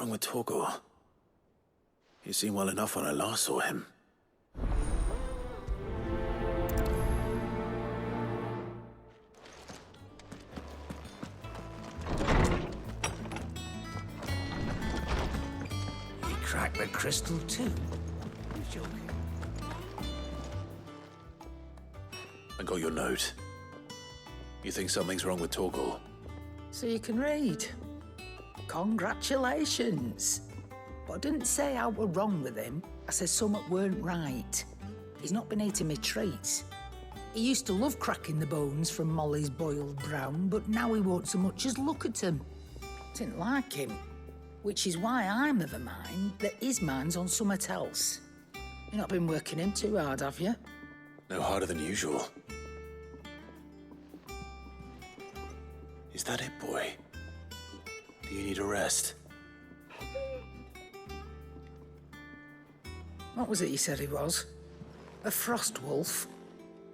wrong with Torgor? He seemed well enough when I last saw him. He cracked the crystal too. You're joking. I got your note. You think something's wrong with Torgor? So you can read. Congratulations. But I didn't say I were wrong with him. I said something weren't right. He's not been eating me treats. He used to love cracking the bones from Molly's boiled brown, but now he won't so much as look at them. Didn't like him. Which is why I'm of a mind that his mind's on something else. You've not been working him too hard, have you? No harder than usual. Is that it, boy? Do you need a rest? What was it you said he was? A frost wolf?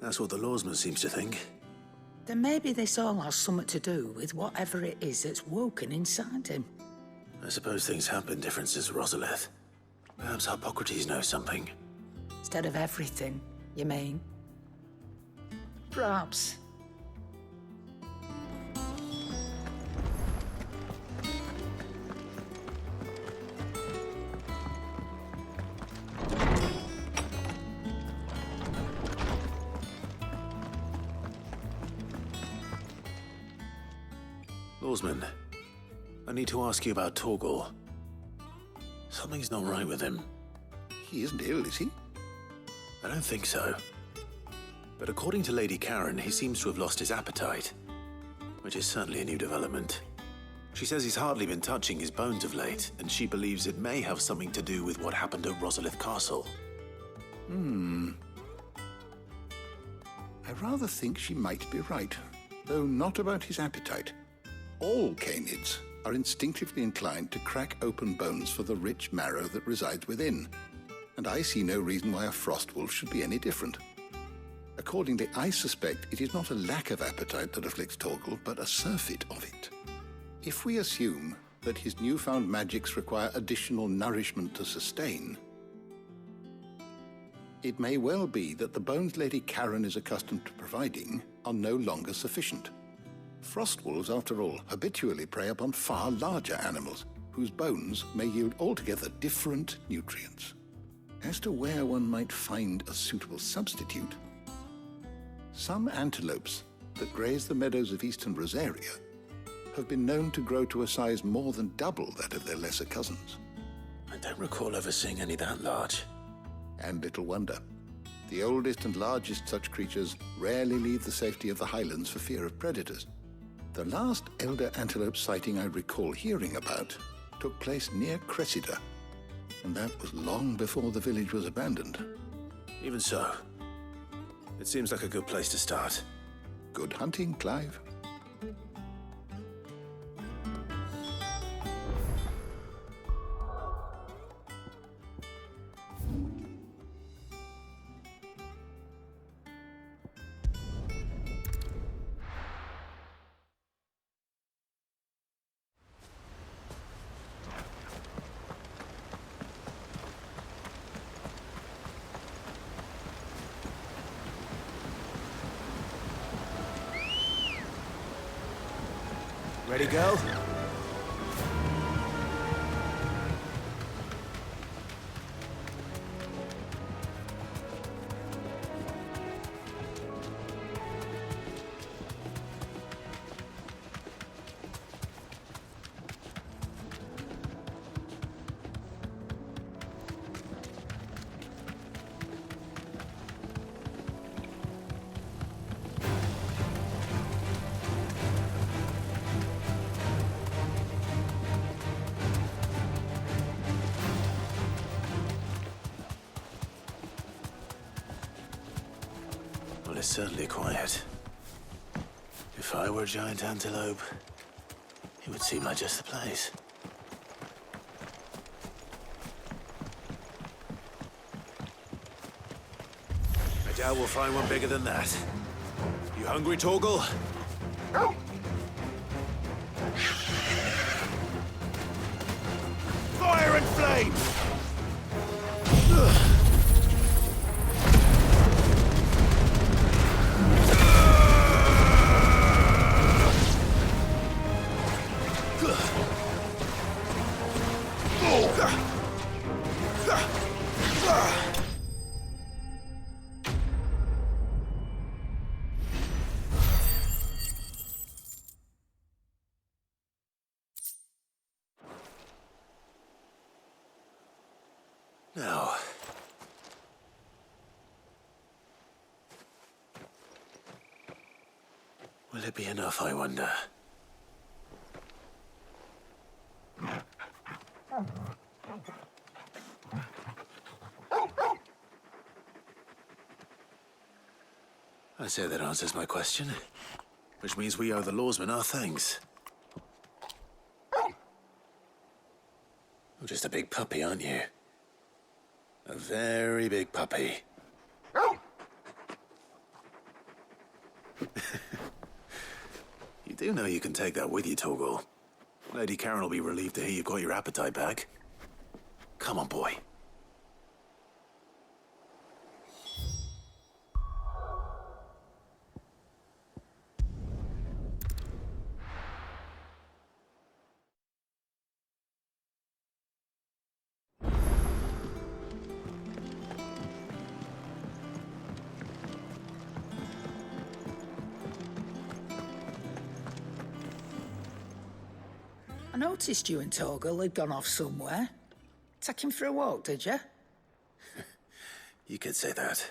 That's what the lawsman seems to think. Then maybe this all has something to do with whatever it is that's woken inside him. I suppose things have been different since Rosalith. Perhaps Hippocrates knows something. Instead of everything, you mean? Perhaps. Lawsman, I need to ask you about Torgor. Something's not right with him. He isn't ill, is he? I don't think so. But according to Lady Karen, he seems to have lost his appetite, which is certainly a new development. She says he's hardly been touching his bones of late, and she believes it may have something to do with what happened at Rosalith Castle. I rather think she might be right, though not about his appetite. All canids are instinctively inclined to crack open bones for the rich marrow that resides within, and I see no reason why a frost wolf should be any different. Accordingly, I suspect it is not a lack of appetite that afflicts Torgor, but a surfeit of it. If we assume that his newfound magics require additional nourishment to sustain, it may well be that the bones Lady Karen is accustomed to providing are no longer sufficient. Frost wolves, after all, habitually prey upon far larger animals, whose bones may yield altogether different nutrients. As to where one might find a suitable substitute, some antelopes that graze the meadows of eastern Rosaria have been known to grow to a size more than double that of their lesser cousins. I don't recall ever seeing any that large. And little wonder. The oldest and largest such creatures rarely leave the safety of the highlands for fear of predators. The last elder antelope sighting I recall hearing about took place near Cressida, and that was long before the village was abandoned. Even so, it seems like a good place to start. Good hunting, Clive. Ready, girl? It's certainly quiet. If I were a giant antelope, it would seem like just the place. I doubt we'll find one bigger than that. You hungry, Torgor? flame! Now, will it be enough, I wonder? I say that answers my question, which means we owe the lawsman our thanks. You're just a big puppy, aren't you? A very big puppy. You do know you can take that with you, Torgal. Lady Karen will be relieved to hear you've got your appetite back. Come on, boy. I noticed you and Torgal had gone off somewhere. Take him for a walk, did you? You could say that.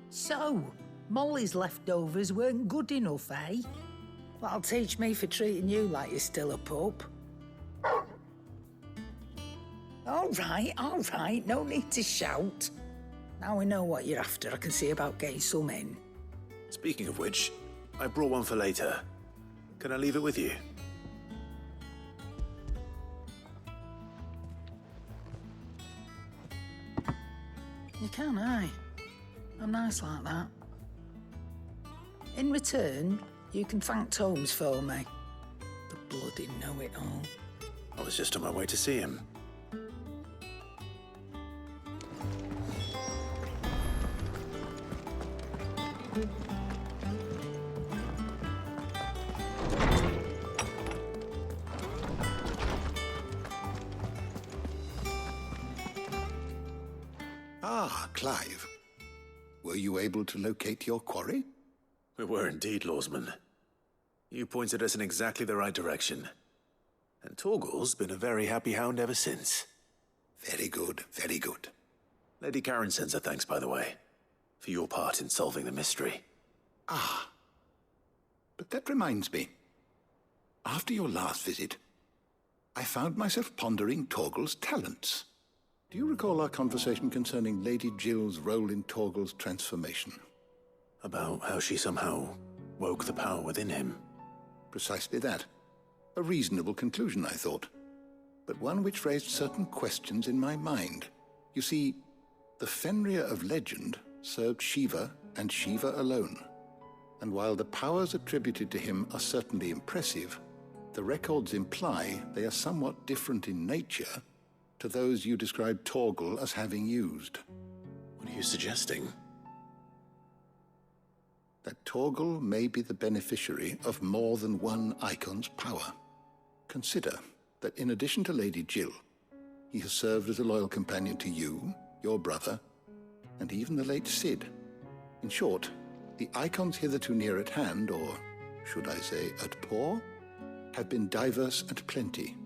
So, Molly's leftovers weren't good enough, eh? That'll teach me for treating you like you're still a pup. All right, no need to shout. Now we know what you're after, I can see about getting some in. Speaking of which, I brought one for later. Can I leave it with you? You can, aye. I'm nice like that. In return, you can thank Tomes for me. The bloody know-it-all. I was just on my way to see him. Ah, Clive. Were you able to locate your quarry? We were indeed, lawsman. You pointed us in exactly the right direction. And Torgal's been a very happy hound ever since. Very good, very good. Lady Karen sends her thanks, by the way, for your part in solving the mystery. Ah. But that reminds me. After your last visit, I found myself pondering Torgal's talents. Do you recall our conversation concerning Lady Jill's role in Torgal's transformation? About how she somehow woke the power within him. Precisely that. A reasonable conclusion, I thought. But one which raised certain questions in my mind. You see, the Fenrir of legend served Shiva and Shiva alone. And while the powers attributed to him are certainly impressive, the records imply they are somewhat different in nature to those you described Torgal as having used. What are you suggesting? That Torgal may be the beneficiary of more than one icon's power. Consider that in addition to Lady Jill, he has served as a loyal companion to you, your brother, and even the late Cid. In short, the icons hitherto near at hand, or should I say at paw, have been diverse and plenty,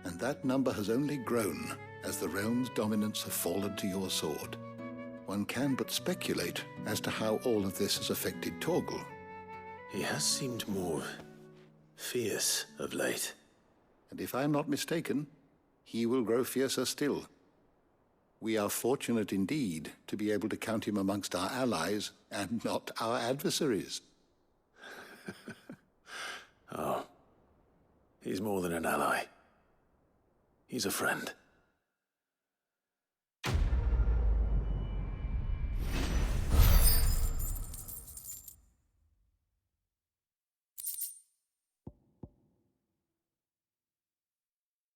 and that number has only grown as the realm's dominance have fallen to your sword. One can but speculate as to how all of this has affected Torgal. He has seemed more fierce of late. And if I am not mistaken, he will grow fiercer still. We are fortunate indeed to be able to count him amongst our allies and not our adversaries. Oh, he's more than an ally. He's a friend.